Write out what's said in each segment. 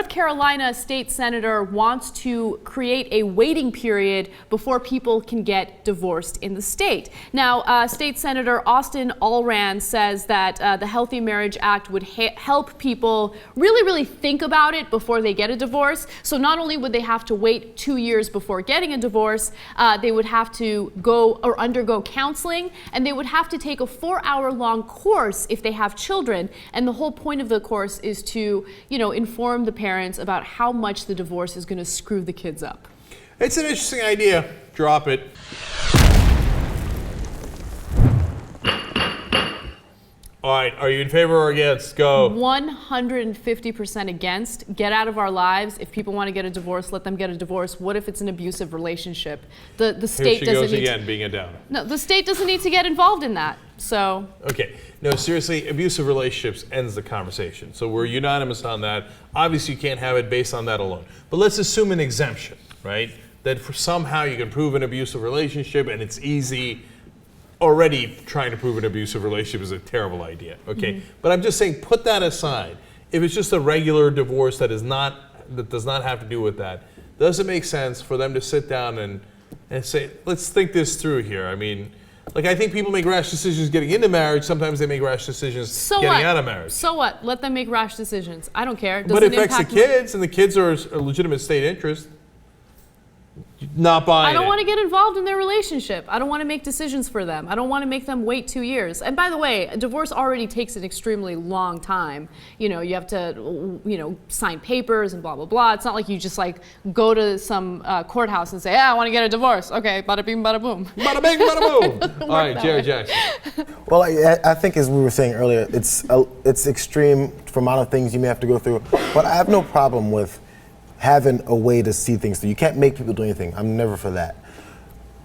North Carolina state senator wants to create a waiting period before people can get divorced in the state. Now, State Senator Austin Allran says that the Healthy Marriage Act would help people really think about it before they get a divorce. So not only would they have to wait 2 years before getting a divorce, they would have to go or undergo counseling, and they would have to take a 4-hour-long course if they have children. And the whole point of the course is to, inform the parents about how much the divorce is going to screw the kids up. It's an interesting idea. Drop it. All right, are you in favor or against? Go. 150% against. Get out of our lives. If people want to get a divorce, let them get a divorce. What if it's an abusive relationship? The state doesn't need to, being a downer. No, the state doesn't need to get involved in that. So. Okay. No, seriously, abusive relationships ends the conversation. So we're unanimous on that. Obviously, you can't have it based on that alone. But let's assume an exemption, right? That for somehow you can prove an abusive relationship and it's easy. Already trying to prove an abusive relationship is a terrible idea, okay? Mm-hmm. But I'm just saying, put that aside. If it's just a regular divorce that does not have to do with that, does it make sense for them to sit down and say, let's think this through here? I mean, I think people make rash decisions getting into marriage. Sometimes they make rash decisions getting out of marriage. So what? Let them make rash decisions. I don't care. But it affects the kids, and the kids are a legitimate state interest. Not buying I don't want to get involved in their relationship. I don't want to make decisions for them. I don't want to make them wait 2 years. And by the way, a divorce already takes an extremely long time. You have to, sign papers and blah, blah, blah. It's not like you just go to some courthouse and say, I want to get a divorce. Okay, bada bing, bada boom. Bada bing, bada boom. All right, Jerry Jackson. Well, I think as we were saying earlier, it's extreme for amount of things you may have to go through. But I have no problem with having a way to see things through. You can't make people do anything. I'm never for that.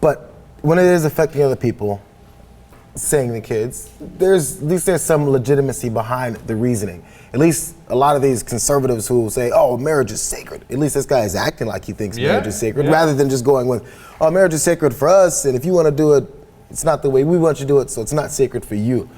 But when it is affecting other people, saying the kids, at least there's some legitimacy behind the reasoning. At least a lot of these conservatives who say, oh, marriage is sacred. At least this guy is acting like he thinks marriage is sacred, rather than just going with, oh, marriage is sacred for us, and if you want to do it, it's not the way we want you to do it, so it's not sacred for you.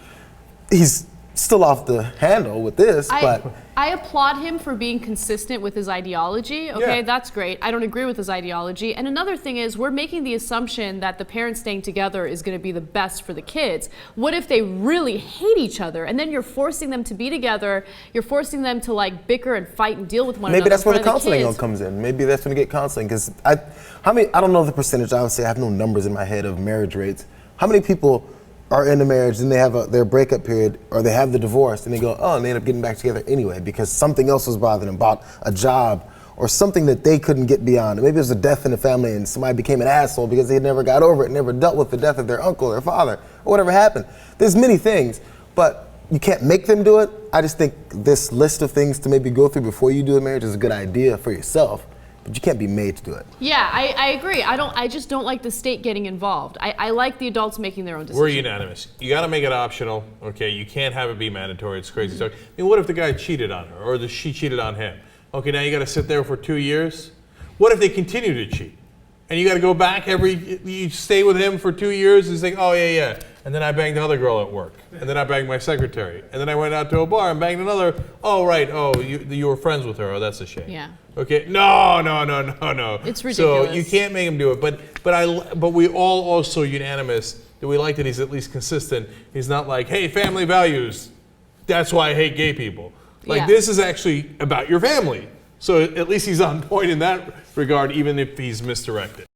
He's still off the handle with this, but I applaud him for being consistent with his ideology. Okay, that's great. I don't agree with his ideology. And another thing is, we're making the assumption that the parents staying together is going to be the best for the kids. What if they really hate each other, and then you're forcing them to be together? You're forcing them to bicker and fight and deal with one another. Maybe that's where the counseling comes in. Maybe that's when you get counseling. Because I don't know the percentage. Obviously, I have no numbers in my head of marriage rates. How many people are in a marriage, then they have their breakup period, or they have the divorce, and they go, and they end up getting back together anyway because something else was bothering them about a job or something that they couldn't get beyond. Maybe it was a death in the family and somebody became an asshole because they never got over it, never dealt with the death of their uncle or father, or whatever happened. There's many things, but you can't make them do it. I just think this list of things to maybe go through before you do a marriage is a good idea for yourself. But you can't be made to do it. Yeah, I agree. I just don't like the state getting involved. I like the adults making their own decisions. We're unanimous. You got to make it optional. Okay, you can't have it be mandatory. It's crazy talk. I mean, what if the guy cheated on her, or she cheated on him? Okay, now you got to sit there for 2 years. What if they continue to cheat, and you got to go back you stay with him for 2 years and say, oh yeah, and then I banged the other girl at work, and then I banged my secretary, and then I went out to a bar and banged another. Oh right, you were friends with her. Oh, that's a shame. Yeah. Okay. No. It's ridiculous. So you can't make him do it. But we all also unanimous that we like that he's at least consistent. He's not like, hey, family values. That's why I hate gay people. This is actually about your family. So at least he's on point in that regard, even if he's misdirected.